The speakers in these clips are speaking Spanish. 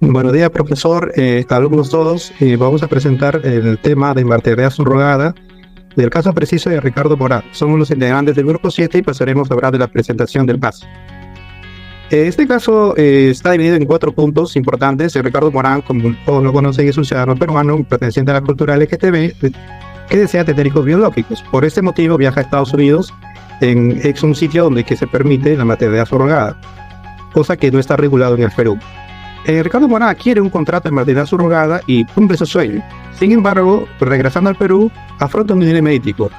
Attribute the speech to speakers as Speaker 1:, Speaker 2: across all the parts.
Speaker 1: Buenos días, profesor, alumnos todos. Vamos a presentar el tema de maternidad subrogada del caso preciso de Ricardo Morán. Somos los integrantes del grupo 7 y pasaremos a hablar de la presentación del caso. Este caso está dividido en 4 puntos importantes. Ricardo Morán, como todos lo conocen, es un ciudadano peruano perteneciente a la cultura LGTB que desea tener hijos biológicos. Por este motivo viaja a Estados Unidos, es un sitio donde que se permite la maternidad subrogada, cosa que no está regulado en el Perú. Ricardo Morán adquiere un contrato de maternidad subrogada y cumple su sueño. Sin embargo, regresando al Perú, afronta un dilema ético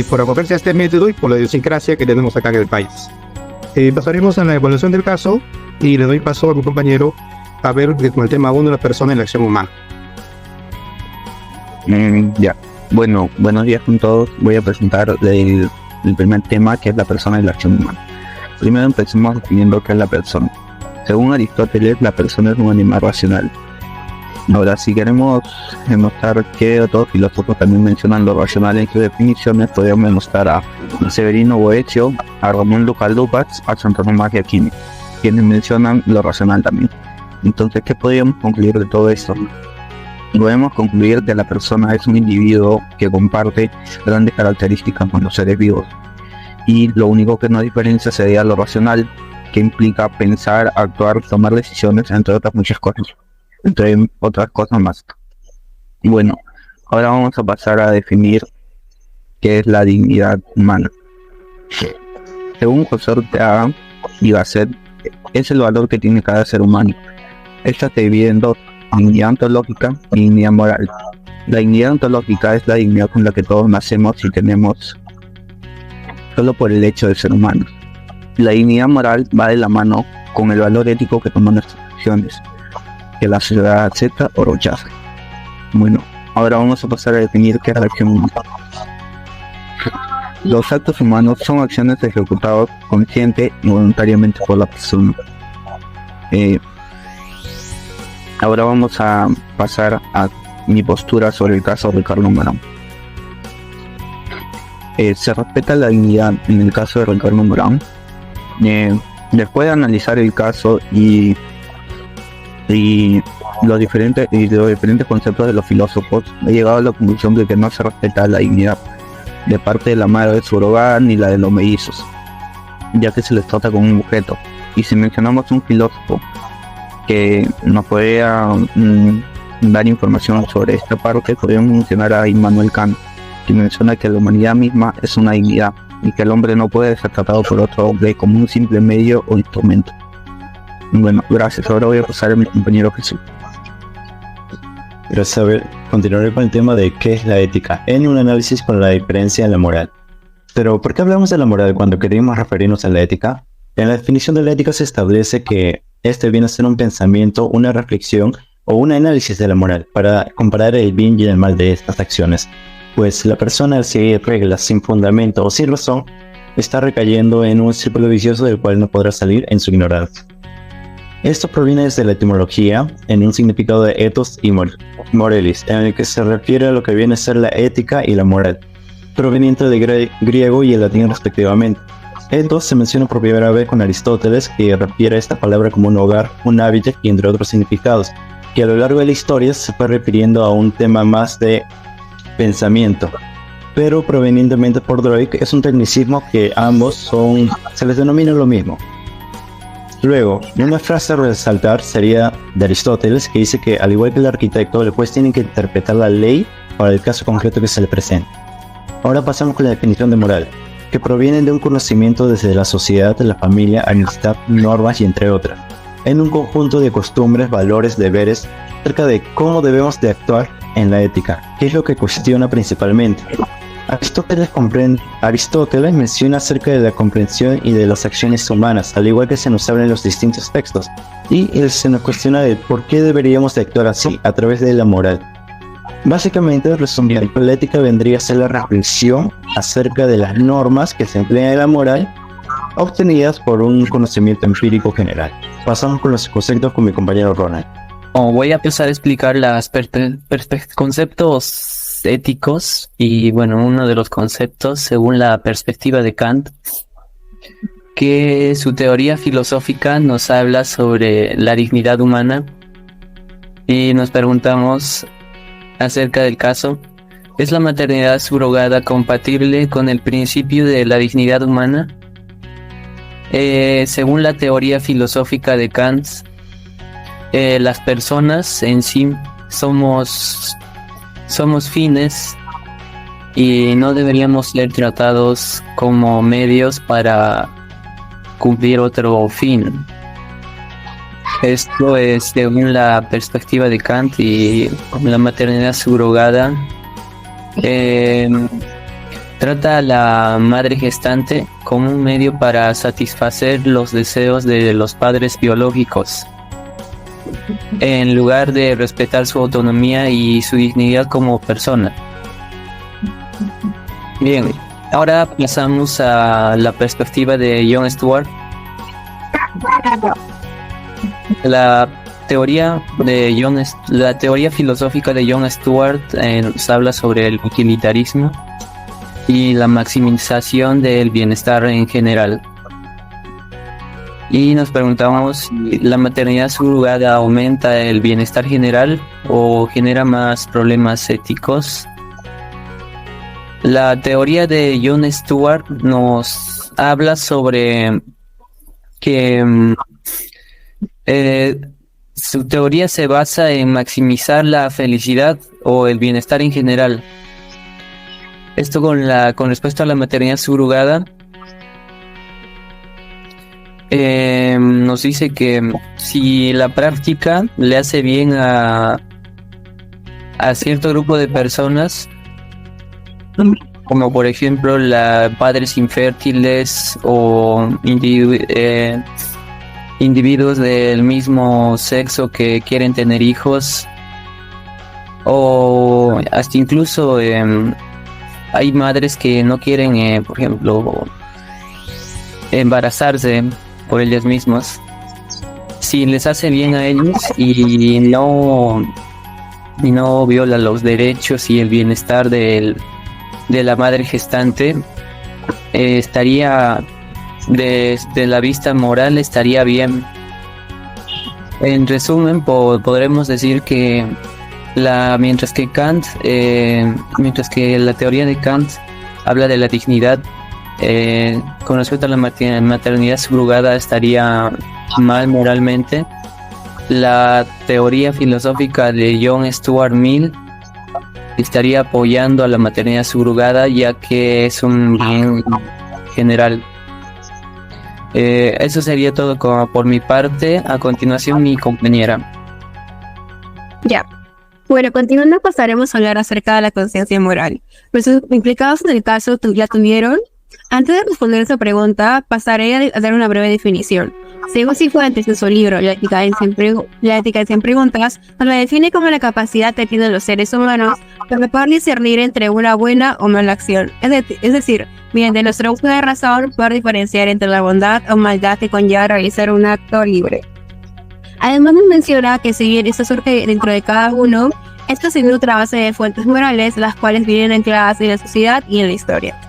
Speaker 1: por acogerse a este método y por la idiosincrasia que tenemos acá en el país. Pasaremos a la evaluación del caso y le doy paso a mi compañero a ver con el tema 1 de la persona en la acción humana.
Speaker 2: Bueno, buenos días con todos. Voy a presentar el primer tema, que es la persona en la acción humana. Primero empecemos definiendo qué es la persona. Según Aristóteles, la persona es un animal racional. Ahora, si queremos demostrar que otros filósofos también mencionan lo racional en sus definiciones, podemos demostrar a Severino Boecio, a Ramón Lucas Lukács, a Santo Tomás de Aquino, quienes mencionan lo racional también. Entonces, ¿qué podríamos concluir de todo esto? Podemos concluir que la persona es un individuo que comparte grandes características con los seres vivos, y lo único que nos diferencia sería lo racional, que implica pensar, actuar, tomar decisiones, entre otras muchas cosas, entre otras cosas más. Bueno, ahora vamos a pasar a definir qué es la dignidad humana. Según José Ortega y Gasset, es el valor que tiene cada ser humano. Esta se divide en dos: dignidad ontológica y dignidad moral. La dignidad ontológica es la dignidad con la que todos nacemos y tenemos solo por el hecho de ser humanos. La dignidad moral va de la mano con el valor ético que toman nuestras acciones, que la sociedad acepta o rechaza. Bueno, ahora vamos a pasar a definir qué es la acción humana. Los actos humanos son acciones ejecutadas consciente y voluntariamente por la persona. Ahora vamos a pasar a mi postura sobre el caso de Ricardo Morán. Se respeta la dignidad en el caso de Ricardo Morán. Después de analizar el caso y los diferentes conceptos de los filósofos, he llegado a la conclusión de que no se respeta la dignidad de parte de la madre subrogada ni la de los mellizos, ya que se les trata como un objeto. Y si mencionamos un filósofo que nos podría dar información sobre esta parte, podríamos mencionar a Immanuel Kant, que menciona que la humanidad misma es una dignidad y que el hombre no puede ser tratado por otro hombre como un simple medio o instrumento. Bueno, gracias. Ahora voy a pasar a mi compañero Jesús.
Speaker 3: Gracias, Abel. Continuaré con el tema de qué es la ética en un análisis con la diferencia en la moral. Pero, ¿por qué hablamos de la moral cuando queremos referirnos a la ética? En la definición de la ética se establece que este viene a ser un pensamiento, una reflexión o un análisis de la moral para comparar el bien y el mal de estas acciones. Pues la persona, al seguir reglas sin fundamento o sin razón, está recayendo en un círculo vicioso del cual no podrá salir en su ignorancia. Esto proviene desde la etimología, en un significado de ethos y moralis, en el que se refiere a lo que viene a ser la ética y la moral, proveniente del griego y el latín respectivamente. Ethos se menciona por primera vez con Aristóteles, que refiere a esta palabra como un hogar, un hábitat y entre otros significados, que a lo largo de la historia se fue refiriendo a un tema más de pensamiento, pero provenientemente por Drake es un tecnicismo que ambos se les denomina lo mismo. Luego, una frase a resaltar sería de Aristóteles, que dice que al igual que el arquitecto, el juez tiene que interpretar la ley para el caso concreto que se le presenta. Ahora pasamos con la definición de moral, que proviene de un conocimiento desde la sociedad, la familia, amistad, normas y entre otras, en un conjunto de costumbres, valores, deberes, acerca de cómo debemos de actuar en la ética, que es lo que cuestiona principalmente. Aristóteles menciona acerca de la comprensión y de las acciones humanas, al igual que se nos habla en los distintos textos, y se nos cuestiona de por qué deberíamos de actuar así, a través de la moral. Básicamente, resumiendo, la ética vendría a ser la reflexión acerca de las normas que se emplean en la moral, obtenidas por un conocimiento empírico general. Pasamos con los conceptos con mi compañero Ronald.
Speaker 4: Voy a empezar a explicar los conceptos éticos y bueno, uno de los conceptos según la perspectiva de Kant, que su teoría filosófica nos habla sobre la dignidad humana Y nos preguntamos acerca del caso: ¿es la maternidad subrogada compatible con el principio de la dignidad humana? Según la teoría filosófica de Kant, las personas en sí somos fines y no deberíamos ser tratados como medios para cumplir otro fin. Esto es según la perspectiva de Kant, y la maternidad subrogada trata a la madre gestante como un medio para satisfacer los deseos de los padres biológicos, en lugar de respetar su autonomía y su dignidad como persona. Bien, ahora pasamos a la perspectiva de Jon Stewart. La teoría filosófica de Jon Stewart nos habla sobre el utilitarismo y la maximización del bienestar en general. Y nos preguntamos si la maternidad subrogada aumenta el bienestar general o genera más problemas éticos. La teoría de Jon Stewart nos habla sobre que su teoría se basa en maximizar la felicidad o el bienestar en general. Esto con respecto a la maternidad subrogada, nos dice que si la práctica le hace bien a cierto grupo de personas, como por ejemplo padres infértiles o individuos del mismo sexo que quieren tener hijos, o hasta incluso hay madres que no quieren, por ejemplo, embarazarse por ellas mismas. Si les hace bien a ellos y no viola los derechos y el bienestar de la madre gestante, estaría, desde la vista moral, estaría bien. En resumen, podremos decir que mientras que la teoría de Kant habla de la dignidad, con respecto a la maternidad subrogada estaría mal moralmente. La teoría filosófica de Jon Stewart Mill estaría apoyando a la maternidad subrogada, ya que es un bien general. Eso sería todo por mi parte. A continuación, mi compañera.
Speaker 5: Ya. Bueno, continuando, pasaremos a hablar acerca de la conciencia moral. Los implicados en el caso la tuvieron. Antes de responder esa pregunta, pasaré a dar una breve definición. Según Cifuentes en su libro La ética en 100 preguntas, nos la define como la capacidad que tienen los seres humanos para poder discernir entre una buena o mala acción. Es decir, mediante nuestro uso de razón, poder diferenciar entre la bondad o maldad que conlleva realizar un acto libre. Además nos menciona que si bien esto surge dentro de cada uno, esto se nutre a base de fuentes morales, las cuales vienen ancladas en la sociedad y en la historia.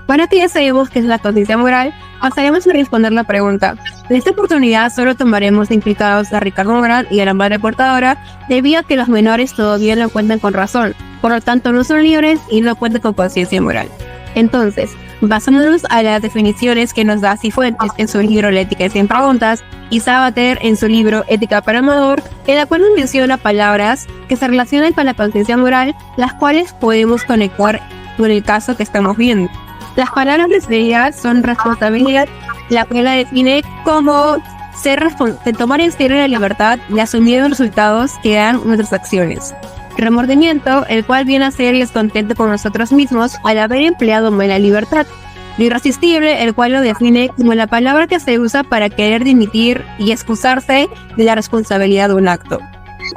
Speaker 5: Para que ya sabemos qué es la conciencia moral, pasaremos a responder la pregunta. En esta oportunidad solo tomaremos de implicados a Ricardo Morán y a la madre portadora, debido a que los menores todavía no cuentan con razón, por lo tanto no son libres y no cuentan con conciencia moral. Entonces, basándonos a las definiciones que nos da Cifuentes en su libro La ética en 100 preguntas y Sabater en su libro Ética para Amador, en la cual nos menciona palabras que se relacionan con la conciencia moral, las cuales podemos conectar con el caso que estamos viendo. Las palabras referidas son responsabilidad, la cual la define como de tomar en serio la libertad y asumir los resultados que dan nuestras acciones. Remordimiento, el cual viene a ser el descontento con nosotros mismos al haber empleado mal la libertad. Lo irresistible, el cual lo define como la palabra que se usa para querer dimitir y excusarse de la responsabilidad de un acto.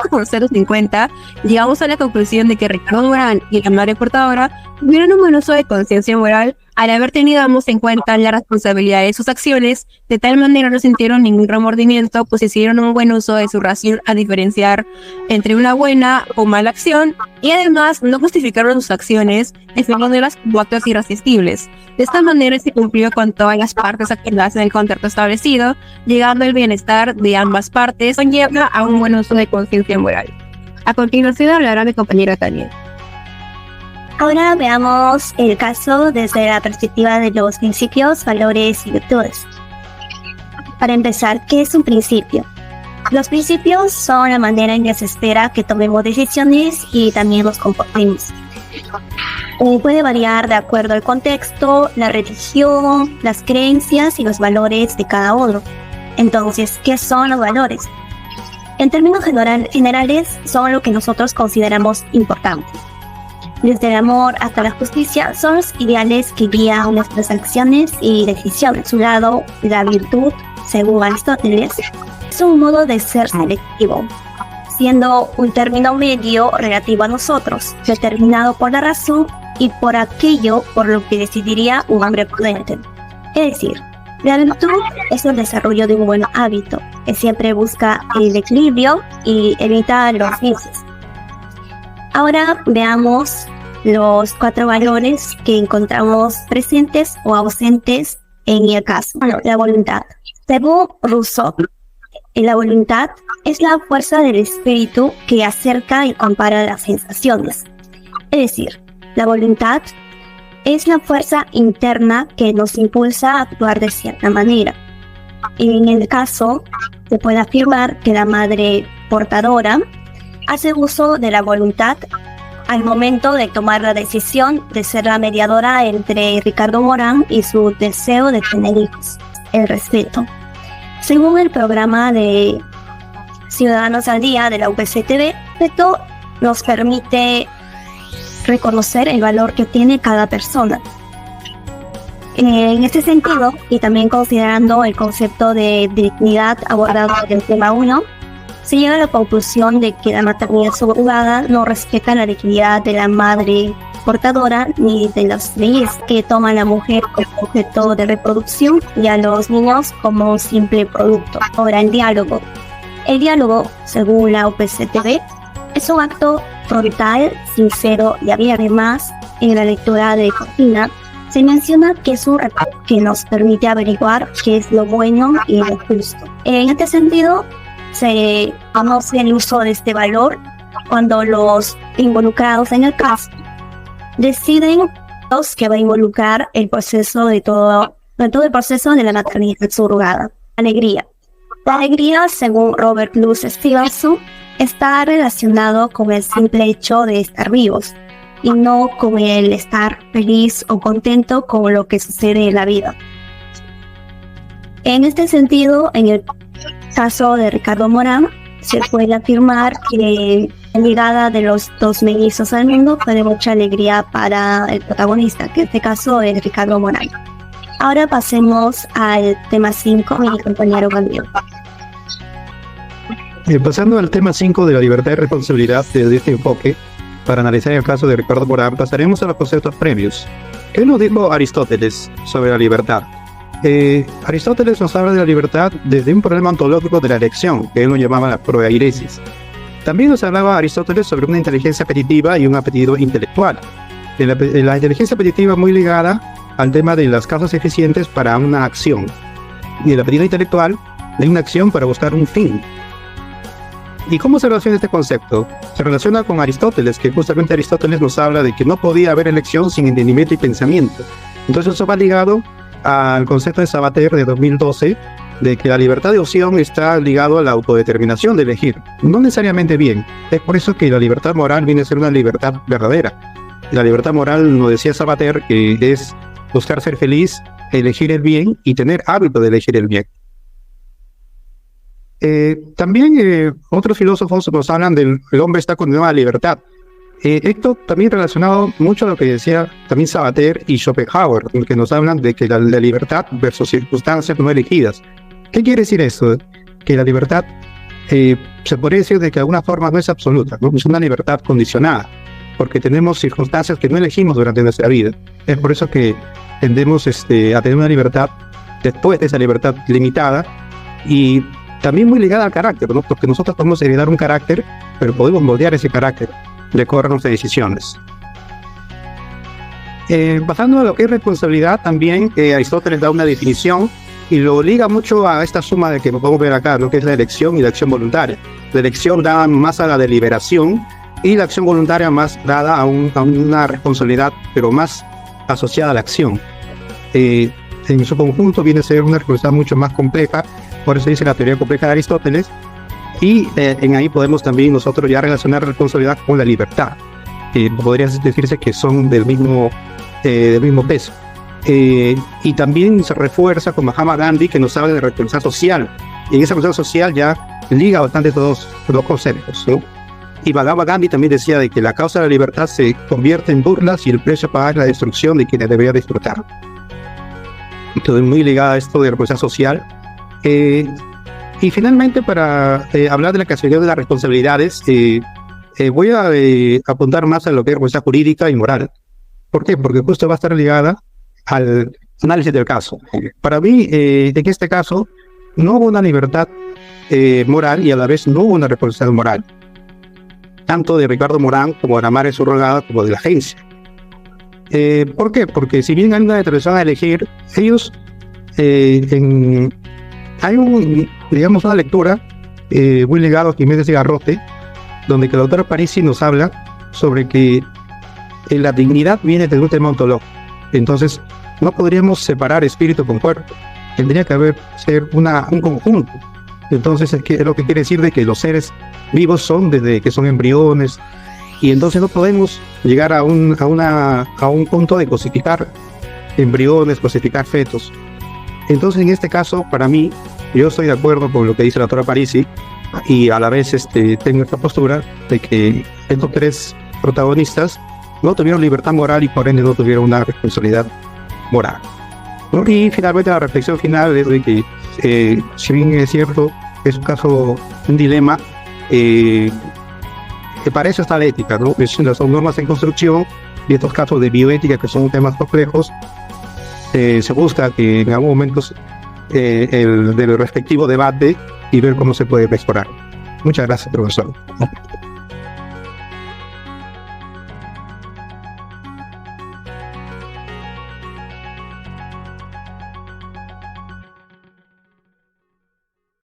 Speaker 5: Con 0.50, llegamos a la conclusión de que Ricardo Morán y la madre portadora tuvieron un buen uso de conciencia moral al haber tenido en cuenta la responsabilidad de sus acciones, de tal manera no sintieron ningún remordimiento, pues hicieron un buen uso de su razón a diferenciar entre una buena o mala acción, y además no justificaron sus acciones definiéndolas como actos irresistibles. De esta manera se cumplió con todas las partes acordadas en el contrato establecido, llegando el bienestar de ambas partes conlleva a un buen uso de conciencia moral. A continuación hablará mi compañera Tania.
Speaker 6: Ahora veamos el caso desde la perspectiva de los principios, valores y virtudes. Para empezar, ¿qué es un principio? Los principios son la manera en que se espera que tomemos decisiones y también nos comportemos. Puede variar de acuerdo al contexto, la religión, las creencias y los valores de cada uno. Entonces, ¿qué son los valores? En términos generales, son lo que nosotros consideramos importantes. Desde el amor hasta la justicia, son los ideales que guían nuestras acciones y decisiones. Por su lado, la virtud, según Aristóteles, es un modo de ser selectivo, siendo un término medio relativo a nosotros, determinado por la razón y por aquello por lo que decidiría un hombre prudente. Es decir, la virtud es el desarrollo de un buen hábito, que siempre busca el equilibrio y evita los vicios. Ahora veamos los 4 valores que encontramos presentes o ausentes en el caso. Bueno, la voluntad. Según Rousseau, la voluntad es la fuerza del espíritu que acerca y compara las sensaciones. Es decir, la voluntad es la fuerza interna que nos impulsa a actuar de cierta manera. En el caso, se puede afirmar que la madre portadora hace uso de la voluntad al momento de tomar la decisión de ser la mediadora entre Ricardo Morán y su deseo de tener hijos, el respeto. Según el programa de Ciudadanos al Día de la UPC-TV, esto nos permite reconocer el valor que tiene cada persona. En este sentido, y también considerando el concepto de dignidad abordado en el tema 1, se llega a la conclusión de que la maternidad subrogada no respeta la dignidad de la madre portadora ni de las leyes que toman a la mujer como objeto de reproducción y a los niños como un simple producto. Ahora, el diálogo. El diálogo, según la UPC-TV, es un acto frontal, sincero y abierto. Además, en la lectura de Cortina, se menciona que es un recurso que nos permite averiguar qué es lo bueno y lo justo. En este sentido, se conoce el uso de este valor cuando los involucrados en el caso deciden que va a involucrar el proceso de todo el proceso de la maternidad subrogada. Alegría. La alegría, según Robert Louis Stevenson, está relacionado con el simple hecho de estar vivos y no con el estar feliz o contento con lo que sucede en la vida. En este sentido, en el caso de Ricardo Morán, se puede afirmar que la llegada de los 2 mellizos al mundo fue de mucha alegría para el protagonista, que en este caso es Ricardo Morán. Ahora pasemos al tema 5, mi compañero Gabriel.
Speaker 1: Pasando al tema 5 de la libertad y responsabilidad desde este enfoque, para analizar el caso de Ricardo Morán, pasaremos a los conceptos previos. ¿Qué nos dijo Aristóteles sobre la libertad? Aristóteles nos habla de la libertad desde un problema ontológico de la elección, que él lo llamaba la proairesis. También nos hablaba Aristóteles sobre una inteligencia apetitiva y un apetito intelectual. La inteligencia apetitiva muy ligada al tema de las causas eficientes para una acción, y el apetito intelectual de una acción para buscar un fin. ¿Y cómo se relaciona este concepto? Se relaciona con Aristóteles, que justamente Aristóteles nos habla de que no podía haber elección sin entendimiento y pensamiento. Entonces eso va ligado al concepto de Sabater de 2012, de que la libertad de opción está ligado a la autodeterminación de elegir. No necesariamente bien. Es por eso que la libertad moral viene a ser una libertad verdadera. La libertad moral, nos decía Sabater, que es buscar ser feliz, elegir el bien y tener hábito de elegir el bien. También otros filósofos nos hablan del el hombre está condenado a la libertad. Esto también relacionado mucho a lo que decía también Sabater y Schopenhauer, que nos hablan de que la libertad versus circunstancias no elegidas. ¿Qué quiere decir eso? Que la libertad se podría decir de que de alguna forma no es absoluta, ¿no? Es una libertad condicionada, porque tenemos circunstancias que no elegimos durante nuestra vida. Es por eso que tendemos a tener una libertad después de esa libertad limitada y también muy ligada al carácter, ¿no? Porque nosotros podemos heredar un carácter, pero podemos moldear ese carácter de acuerdo a nuestras decisiones. Pasando a lo que es responsabilidad, también Aristóteles da una definición y lo liga mucho a esta suma de que podemos ver acá, ¿no? Que es la elección y la acción voluntaria. La elección da más a la deliberación y la acción voluntaria más dada a una responsabilidad, pero más asociada a la acción. En su conjunto viene a ser una responsabilidad mucho más compleja, por eso dice la teoría compleja de Aristóteles, y en ahí podemos también nosotros ya relacionar la responsabilidad con la libertad. Podría decirse que son del mismo peso. Y también se refuerza con Mahatma Gandhi, que nos habla de responsabilidad social, y en esa responsabilidad social ya liga bastante todos los conceptos, ¿no? Y Mahatma Gandhi también decía de que la causa de la libertad se convierte en burlas y el precio a pagar es la destrucción de quienes debería disfrutar. Entonces, muy ligada a esto de responsabilidad social. Y finalmente, para hablar de la clasificación de las responsabilidades, voy a apuntar más a lo que es responsabilidad jurídica y moral. ¿Por qué? Porque justo va a estar ligada al análisis del caso. Para mí, en este caso, no hubo una libertad moral y a la vez no hubo una responsabilidad moral, tanto de Ricardo Morán como de la madre subrogada como de la agencia. ¿Por qué? Porque si bien hay una determinación a elegir, ellos hay una lectura muy ligada a Jiménez de Garrote, donde que la doctora Parisi nos habla sobre que la dignidad viene de un tema ontológico. Entonces, no podríamos separar espíritu con cuerpo. Tendría que ser un conjunto. Entonces, es lo que quiere decir de que los seres vivos son desde que son embriones, y entonces no podemos llegar a un punto de cosificar embriones, cosificar fetos. Entonces, en este caso, para mí, yo estoy de acuerdo con lo que dice la doctora Parisi, y a la vez tengo esta postura de que estos tres protagonistas no tuvieron libertad moral y por ende no tuvieron una responsabilidad moral, ¿no? Y finalmente la reflexión final es de que si bien es cierto, es un caso, un dilema, que para eso está la ética, ¿no? Son normas en construcción, y estos casos de bioética, que son temas complejos, se busca que en algún momento del respectivo debate y ver cómo se puede mejorar. Muchas gracias, profesor.